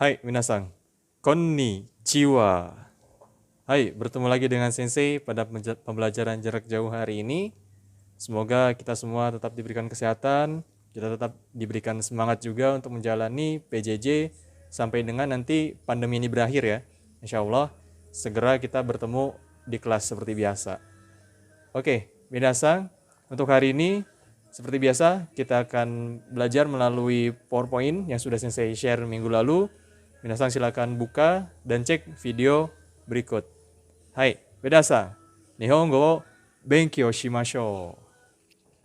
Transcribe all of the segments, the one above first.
Hai minasang, konnichiwa. Hai, bertemu lagi dengan Sensei pada pembelajaran jarak jauh hari ini. Semoga kita semua tetap diberikan kesehatan, kita tetap diberikan semangat juga untuk menjalani PJJ sampai dengan nanti pandemi ini berakhir ya. Insya Allah, segera kita bertemu di kelas seperti biasa. Oke, minasang, untuk hari ini seperti biasa kita akan belajar melalui PowerPoint yang sudah Sensei share minggu lalu. Minasang silakan buka dan cek video berikut. Hai, minasang, Nihongo wo benkyou shimashou.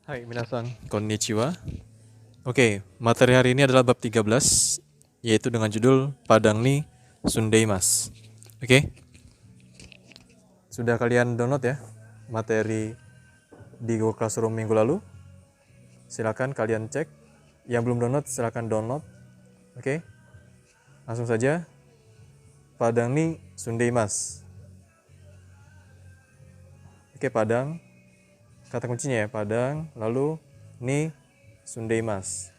Hai, minasang, konnichiwa. Oke, materi hari ini adalah bab 13, yaitu dengan judul Padang ni Sundeimas. Oke, sudah kalian download ya materi di Google Classroom minggu lalu? Silakan kalian cek. Yang belum download, silakan download. Oke, langsung saja. Padang ni Sundeimas. Oke, Padang. Kata kuncinya ya, Padang. Lalu ni Sundeimas.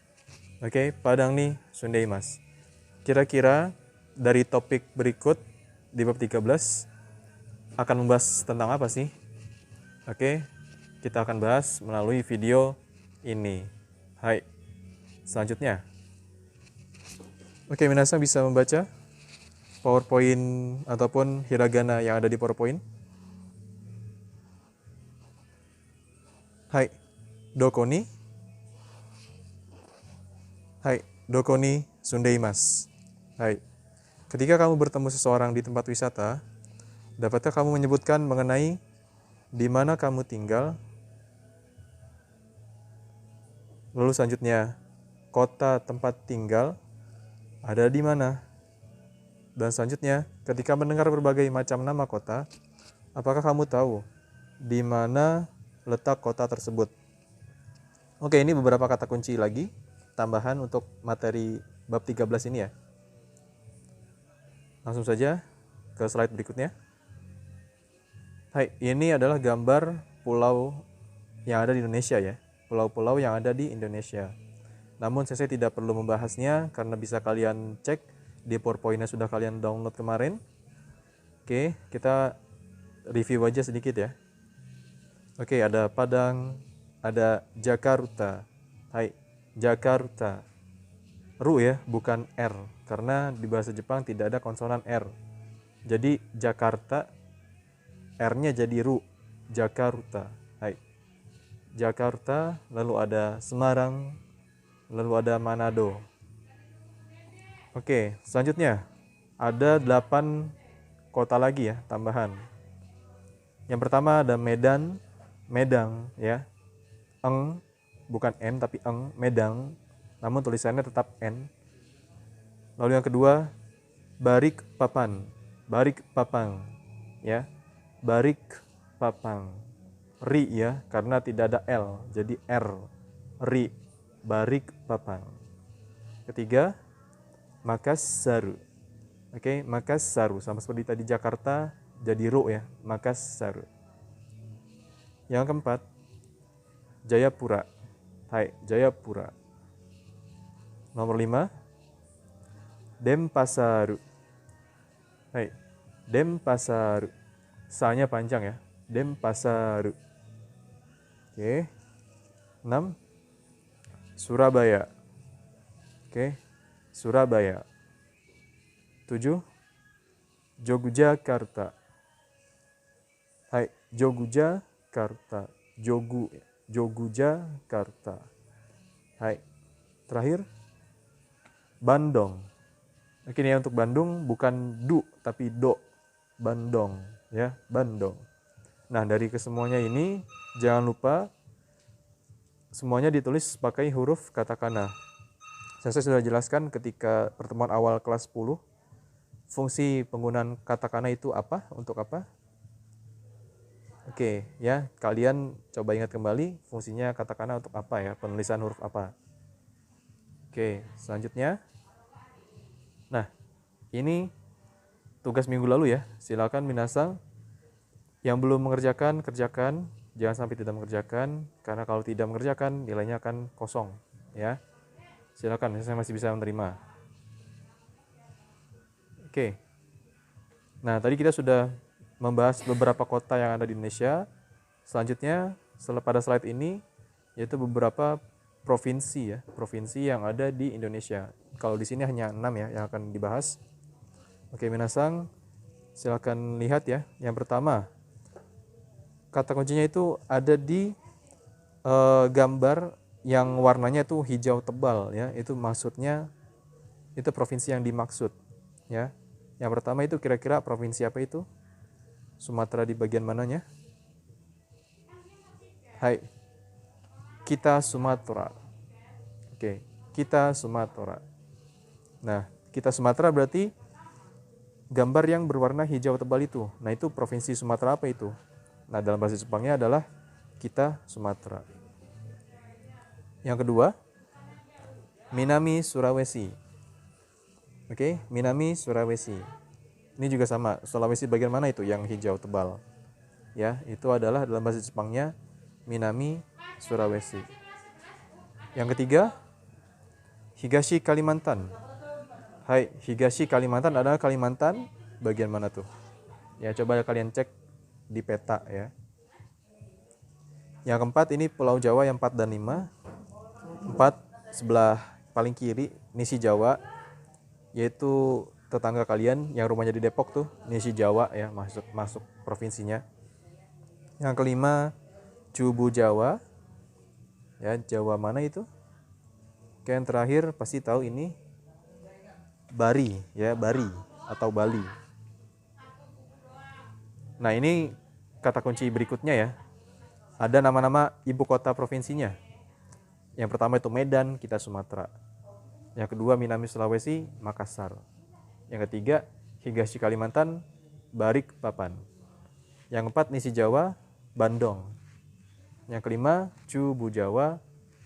Oke, Padang ni Sundeimas. Kira-kira dari topik berikut di bab 13 akan membahas tentang apa sih? Oke, kita akan bahas melalui video ini. Hai. Selanjutnya. Oke, minasang bisa membaca PowerPoint ataupun hiragana yang ada di PowerPoint? Hai. Doko ni? Hai. Doko ni Sundeimas. Hai. Ketika kamu bertemu seseorang di tempat wisata, dapatkah kamu menyebutkan mengenai di mana kamu tinggal? Lalu selanjutnya, kota tempat tinggal ada di mana? Dan selanjutnya, ketika mendengar berbagai macam nama kota, apakah kamu tahu di mana letak kota tersebut? Oke, ini beberapa kata kunci lagi tambahan untuk materi bab 13 ini ya. Langsung saja ke slide berikutnya. Hai, ini adalah gambar pulau yang ada di Indonesia ya. Pulau-pulau yang ada di Indonesia. Namun saya tidak perlu membahasnya karena bisa kalian cek di PowerPoint-nya sudah kalian download kemarin. Oke, kita review aja sedikit ya. Oke, ada Padang, ada Jakarta. Hai, Jakarta. Ru ya, bukan R. Karena di bahasa Jepang tidak ada konsonan R. Jadi Jakarta, R-nya jadi Ru. Jakarta. Hai. Jakarta, lalu ada Semarang, lalu ada Manado. Oke, selanjutnya ada 8 kota lagi ya, tambahan. Yang pertama ada Medan, Medang ya. Eng, bukan N tapi Eng, Medang. Namun tulisannya tetap N. Lalu yang kedua, Balikpapan, Balikpapan ya. Balikpapan. Ri ya, karena tidak ada L, jadi R. Ri, Balikpapan. Ketiga, Makassar. Oke, Makassar sama seperti tadi Jakarta jadi Ru ya, Makassar. Yang keempat, Jayapura. Hai, Jayapura. Nomor 5, Denpasar. Hai, Denpasar. Sa-nya panjang ya, Denpasar. Oke. 6, Surabaya. Oke, Surabaya. 7, Yogyakarta. Hai, Yogyakarta. Yogyakarta. Hai. Terakhir, Bandung. Oke, ini untuk Bandung bukan du tapi do. Bandung ya, Bandung. Nah, dari kesemuanya ini jangan lupa semuanya ditulis pakai huruf katakana. Saya sudah jelaskan ketika pertemuan awal kelas 10. Fungsi penggunaan katakana itu apa? Untuk apa? Oke, ya, kalian coba ingat kembali fungsinya katakana untuk apa ya? Penulisan huruf apa? Oke, selanjutnya. Nah, ini tugas minggu lalu ya. Silakan minasang yang belum mengerjakan, kerjakan. Jangan sampai tidak mengerjakan, karena kalau tidak mengerjakan nilainya akan kosong ya. Silakan, saya masih bisa menerima. Oke. Nah, tadi kita sudah membahas beberapa kota yang ada di Indonesia. Selanjutnya, pada slide ini, yaitu beberapa provinsi ya, provinsi yang ada di Indonesia. Kalau di sini hanya 6 ya yang akan dibahas. Oke, minasang, silakan lihat ya. Yang pertama, kata kuncinya itu ada di gambar yang warnanya itu hijau tebal ya. Itu maksudnya itu provinsi yang dimaksud ya. Yang pertama itu kira-kira provinsi apa itu? Sumatera di bagian mananya? Hai. Kita Sumatera. Oke, kita Sumatera. Nah, kita Sumatera berarti gambar yang berwarna hijau tebal itu. Nah, itu provinsi Sumatera apa itu? Nah, dalam bahasa Jepangnya adalah kita Sumatera. Yang kedua, Minami Sulawesi. Oke, Minami Sulawesi. Ini juga sama. Sulawesi bagian mana itu yang hijau tebal? Ya, itu adalah dalam bahasa Jepangnya Minami Sulawesi. Yang ketiga, Higashi Kalimantan. Hai, Higashi Kalimantan adalah Kalimantan bagian mana tuh? Ya, coba kalian cek di peta ya. Yang keempat ini Pulau Jawa yang 4 dan 5. 4 sebelah paling kiri Nisi Jawa, yaitu tetangga kalian yang rumahnya di Depok tuh, Nisi Jawa ya, masuk provinsinya. Yang kelima Cubu Jawa. Ya, Jawa mana itu? Oke, yang terakhir pasti tahu ini Bari ya, Bari atau Bali. Nah, ini kata kunci berikutnya ya. Ada nama-nama ibu kota provinsinya. Yang pertama itu Medan, kita Sumatera. Yang kedua Minami Sulawesi, Makassar. Yang ketiga Higashi Kalimantan, Balikpapan. Yang keempat Nisi Jawa, Bandung. Yang kelima Cubu Jawa,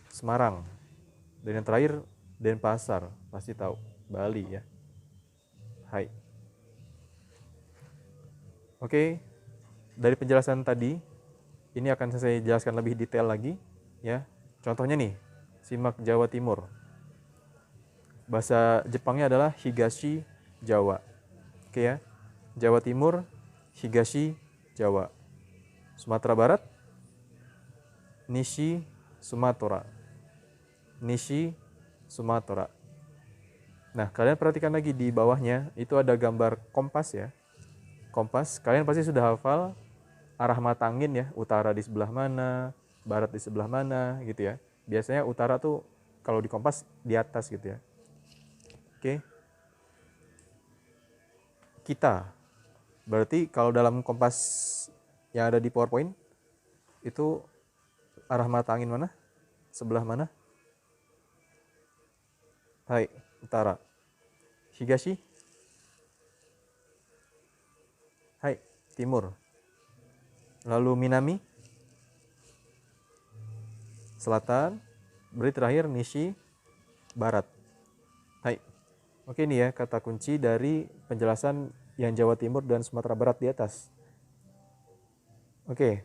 Semarang. Dan yang terakhir Denpasar, pasti tahu, Bali ya. Hai. Oke, dari penjelasan tadi, ini akan saya jelaskan lebih detail lagi ya. Contohnya nih, simak Jawa Timur. Bahasa Jepangnya adalah Higashi Jawa. Oke ya. Jawa Timur, Higashi Jawa. Sumatera Barat, Nishi Sumatera. Nishi Sumatera. Nah, kalian perhatikan lagi di bawahnya, itu ada gambar kompas ya. Kompas, kalian pasti sudah hafal arah mata angin ya, utara di sebelah mana, barat di sebelah mana gitu ya. Biasanya utara tuh kalau di kompas di atas gitu ya. Oke. Kita. Berarti kalau dalam kompas yang ada di PowerPoint itu arah mata angin mana? Sebelah mana? Hai, utara. Higashi? Hai, timur. Lalu Minami? Selatan. Berarti terakhir Nishi, barat. Hai. Oke, ini ya kata kunci dari penjelasan yang Jawa Timur dan Sumatera Barat di atas. Oke.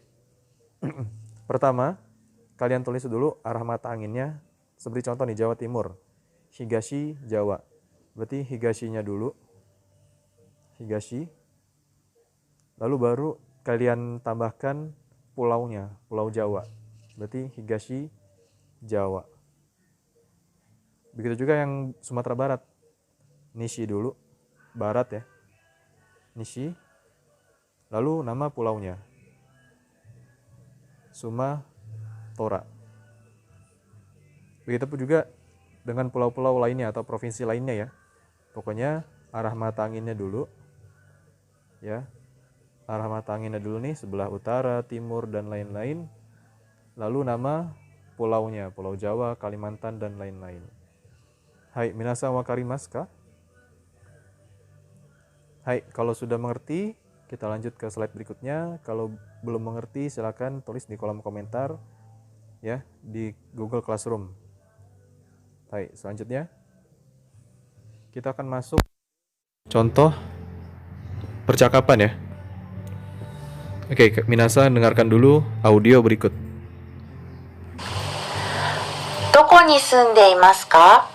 Pertama, kalian tulis dulu arah mata anginnya. Seperti contoh nih, Jawa Timur. Higashi Jawa. Berarti Higashinya dulu. Higashi. Lalu baru kalian tambahkan pulaunya, Pulau Jawa. Berarti Higashi Jawa. Begitu juga yang Sumatera Barat. Nishi dulu, barat ya. Nishi. Lalu nama pulaunya. Sumatera. Begitupun juga dengan pulau-pulau lainnya atau provinsi lainnya ya. Pokoknya arah mata anginnya dulu. Ya. Arah mata anginnya dulu nih, sebelah utara, timur, dan lain-lain. Lalu nama pulaunya, Pulau Jawa, Kalimantan, dan lain-lain. Hai, minasan wakarimasu ka? Hai, kalau sudah mengerti, kita lanjut ke slide berikutnya. Kalau belum mengerti, silakan tulis di kolom komentar ya di Google Classroom. Hai, selanjutnya kita akan masuk contoh percakapan ya. Oke, minasan dengarkan dulu audio berikut. どこに住んでいますか?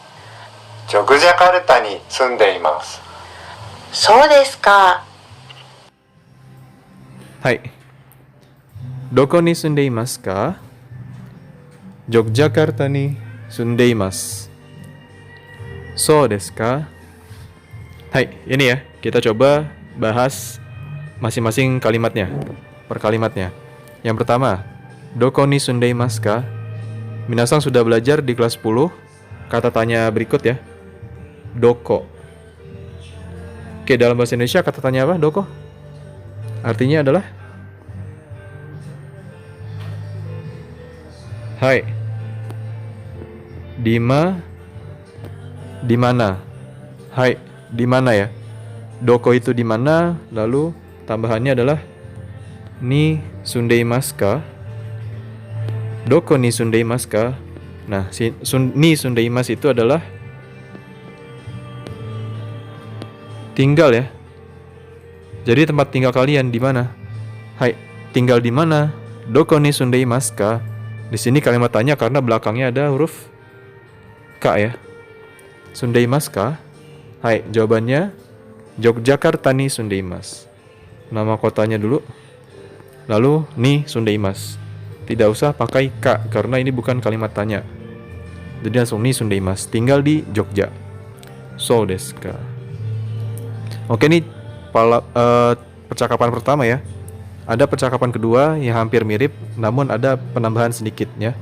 ジョグジャカルタに住んでいます。そうですか。はい。Doko ni sundeimasu ka? Yogyakarta ni sundeimasu. So desu ka? Hai, ini ya. Kita coba bahas masing-masing kalimatnya, per kalimatnya. Yang pertama, Doko ni sundeimasu ka? Minasang sudah belajar di kelas 10 kata tanya berikut ya. Doko. Oke, dalam bahasa Indonesia kata tanya apa? Doko? Artinya adalah hai. Di mana? Hai, di mana ya? Doko itu di mana? Lalu tambahannya adalah ni sundeimasu ka? Doko ni sundeimasu ka? Nah, ni sundeimasu itu adalah tinggal ya. Jadi tempat tinggal kalian di mana? Hai, tinggal di mana? Doko ni sundeimasu ka? Di sini kalimat tanya karena belakangnya ada huruf K ya. Sundeimasu ka? Hai, jawabannya Yogyakarta ni sundeimasu. Nama kotanya dulu. Lalu ni sundeimasu. Tidak usah pakai K karena ini bukan kalimat tanya. Jadi langsung ni sundeimasu. Tinggal di Jogja. So desu ka? Oke, ini percakapan pertama ya. Ada percakapan kedua yang hampir mirip, namun ada penambahan sedikit ya.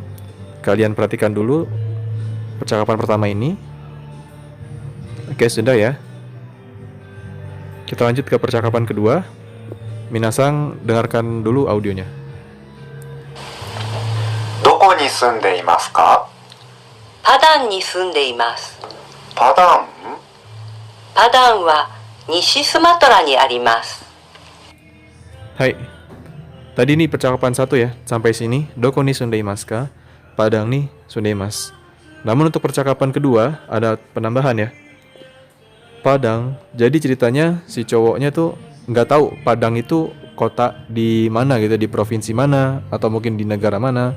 Kalian perhatikan dulu percakapan pertama ini. Oke, sudah ya. Kita lanjut ke percakapan kedua. Minasang dengarkan dulu audionya. どこに住んでいますか？パダンに住んでいます。パダン？パダンは西スマトラにあります。 Hai. Tadi nih percakapan satu ya, sampai sini. Doko ni sundeimasu ka? Padang ni sundeimasu. Namun untuk percakapan kedua ada penambahan ya. Padang. Jadi ceritanya si cowoknya tuh nggak tahu Padang itu kota di mana gitu, di provinsi mana atau mungkin di negara mana.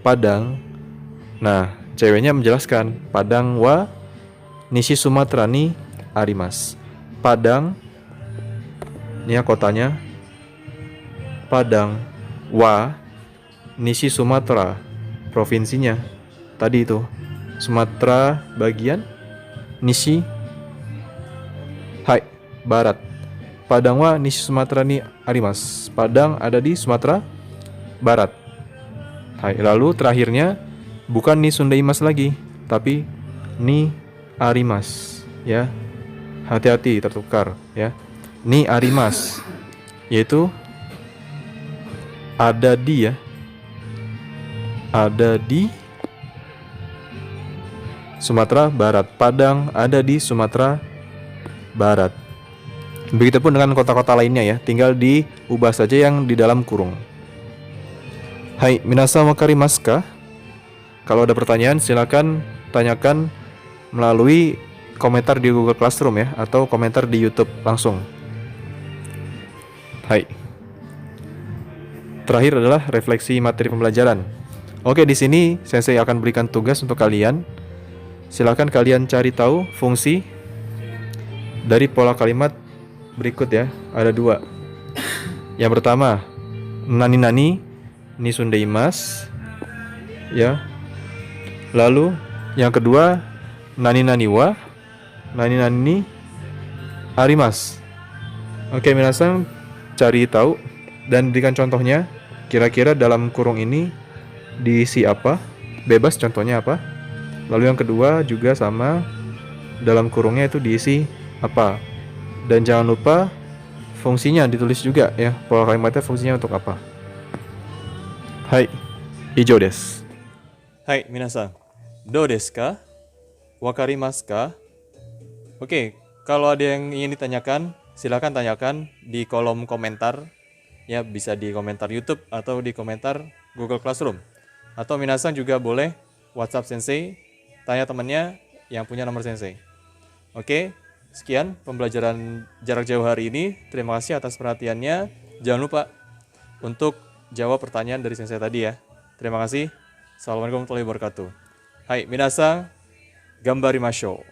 Padang. Nah, ceweknya menjelaskan Padang wa Nishi Sumatra ni arimasu. Padang. Ini ya kotanya. Padang wa Nishi Sumatra, provinsinya tadi itu Sumatera bagian, Nishi hai barat. Padang wa Nishi Sumatra ni arimasu. Padang ada di Sumatera Barat. Hai, lalu terakhirnya bukan ni sundeimasu lagi, tapi ni arimasu ya. Hati-hati tertukar ya. Ni arimasu yaitu ada di ya. Ada di Sumatera Barat. Padang ada di Sumatera Barat. Begitupun dengan kota-kota lainnya ya. Tinggal diubah saja yang di dalam kurung. Hai, minasan wakarimasu ka? Kalau ada pertanyaan silakan tanyakan melalui komentar di Google Classroom ya, atau komentar di YouTube langsung. Hai. Terakhir adalah refleksi materi pembelajaran. Oke, di sini sensei akan berikan tugas untuk kalian. Silakan kalian cari tahu fungsi dari pola kalimat berikut ya. Ada dua. Yang pertama, nani-nani ni sundeimasu ya. Lalu yang kedua, nani-nani wa nani-nani arimasu. Oke, minasan cari tahu dan berikan contohnya. Kira-kira dalam kurung ini diisi apa? Bebas contohnya apa? Lalu yang kedua juga sama, dalam kurungnya itu diisi apa? Dan jangan lupa fungsinya ditulis juga ya. Pola kalimatnya fungsinya untuk apa? Hai, ijo desu. Hai, minasan. Do desu ka? Wakarimasu ka? Oke, kalau ada yang ingin ditanyakan, silakan tanyakan di kolom komentar. Ya, bisa di komentar YouTube atau di komentar Google Classroom. Atau minasan juga boleh WhatsApp Sensei, tanya temannya yang punya nomor Sensei. Oke, sekian pembelajaran jarak jauh hari ini. Terima kasih atas perhatiannya. Jangan lupa untuk jawab pertanyaan dari Sensei tadi ya. Terima kasih. Assalamualaikum warahmatullahi wabarakatuh. Hai, minasan, gambarimashou.